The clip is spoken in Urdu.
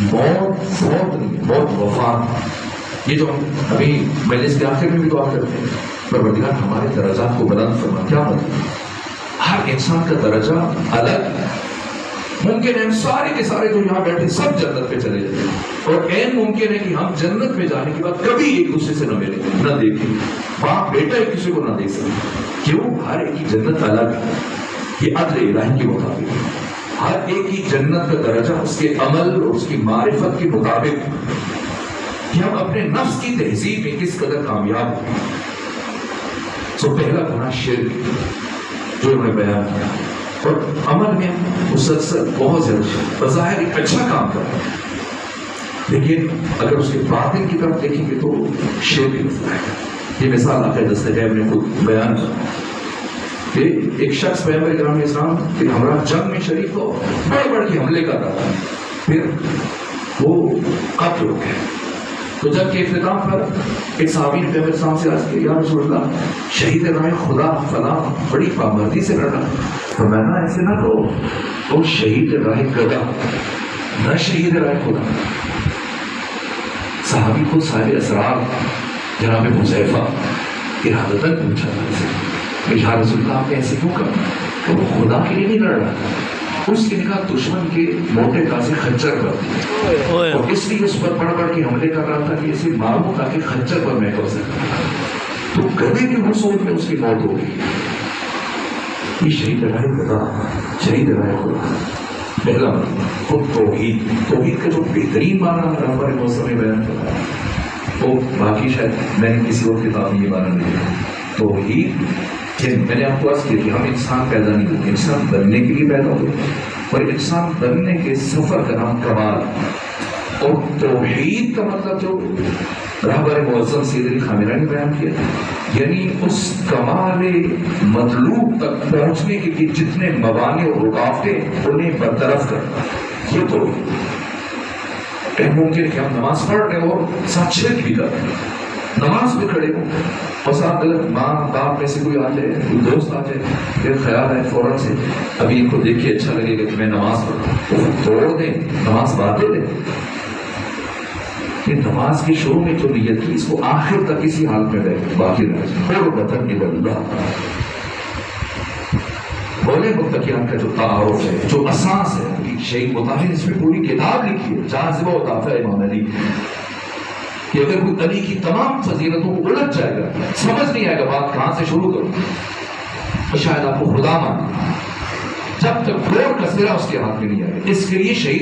موت وفات، یہ جو ہم ابھی مجلس کے آخر میں بھی دعا کرتے ہیں، پروردگار ہمارے درجات کو بلند فرما. کیا مطلب؟ ہر انسان کا درجہ الگ. ممکن ہے ہم سارے کے سارے جو یہاں بیٹھے سب جنت پہ چلے جائیں، اور این ممکن ہے کہ ہم جنت میں جانے کے بعد کبھی ایک دوسرے سے نہ ملیں، نہ دیکھیں. باپ بیٹا ایک دوسرے کو نہ دیکھ سکیں. کیوں؟ ہر ایک کی جنت الگ ہے. یہ عدل الہی کے مطابق ہے. ہر ایک کی جنت کا درجہ اس کے عمل اور اس کی معرفت کے مطابق کہ ہم اپنے نفس کی تہذیب میں کس قدر کامیاب ہیں. تو پہلا گناہ شرک جو انہوں نے بیان کیا، اور عمل میں مسلسل بہت زیادہ بظاہر ایک اچھا کام کر رہے ہیں، لیکن اگر اس کے باطن کی طرف دیکھیں گے تو شرک کی مثال ہے. یہ مثال آقا دستگیب نے خود بیان کیا کہ ایک شخص پیغمبر کرام اسلام کے ہمراہ جنگ میں شریک ہو، بڑھ کے حملے کر رہا تھا، پھر وہ قتل ہو گئے. تو جب کہ اختتام پر ایک صحابی نے پیغمبر اسلام سے عرض کیا، یا رسول اللہ، شہید راہ خدا فلاں بڑی پابندی سے لڑا. فرمایا ایسے نہ کہو، وہ شہید راہ گدا نہ شہید راہ خدا. صحابی کو سارے اسرار جناب حذیفہ ارادتاً پوچھا تھا، یا رسول اللہ آپ نے ایسے کیوں کہا؟ کہ وہ خدا کے لیے نہیں لڑ رہا تھا، اس کے نکاح دشمن کے موٹے تازے خنجر پر، اور اس لیے اس پر بڑھ کے حملے کر رہا تھا کہ اسے ماروں تاکہ خنجر پر میں کر سکتا. تو گدے کے حصول میں اس کی موت ہو گئی. یہ شہید راہ خدا، شہید راہ خدا. پہلا خود توحید کا جو بہترین معنی ہمارے موسم میں بیان کرتا ہے، وہ باقی شاید میں نے کسی اور کتاب میں یہ معنی نہیں ہے. توحید میں نے آپ کو عرض کیا کہ ہم انسان پیدا نہیں ہوتے، انسان بننے کے لیے پیدا ہوتے، اور انسان بننے کے سفر کا نام کمال. اور توحید کا مطلب جو رہبر معظم سید علی خامنہ نے بیان کیا، یعنی اس کمال مطلوب تک پہنچنے کے لیے جتنے موانع اور رکاوٹیں انہیں برطرف کرنا، یہ توحید. ممکن ہے کہ ہم نماز پڑھ رہے ہو اور ساتھ شرک بھی کر رہے ہیں، نماز میں کھڑے ہو اور ساتھ اگر ماں باپ میں سے کوئی آ جائے، کوئی دوست آ جائے، پھر خیال ہے فوراً سے ابھی ان کو دیکھ کے اچھا لگے گا کہ میں نماز پڑھوں، وہ توڑ دیں، نماز باندھ دیں. کہ نماز کے شروع میں جو نیت کی، اس کو آخر تک اسی حالت میں باقی رہے. اور وطن اللہ بولے متقیان کا جو تعارف ہے، جو اساس ہے، شیخ مطہر اس میں پوری کتاب لکھی ہے، جاذبہ و دافع امام علی، کہ اگر کوئی علی کی تمام فضیلتوں کو الجھ جائے گا، سمجھ نہیں آئے گا بات کہاں سے شروع کروں، تو شاید آپ کو خدا مانے، جب تک فلور کا سرا اس کے ہاتھ میں نہیں آئے. اس کے لیے شہید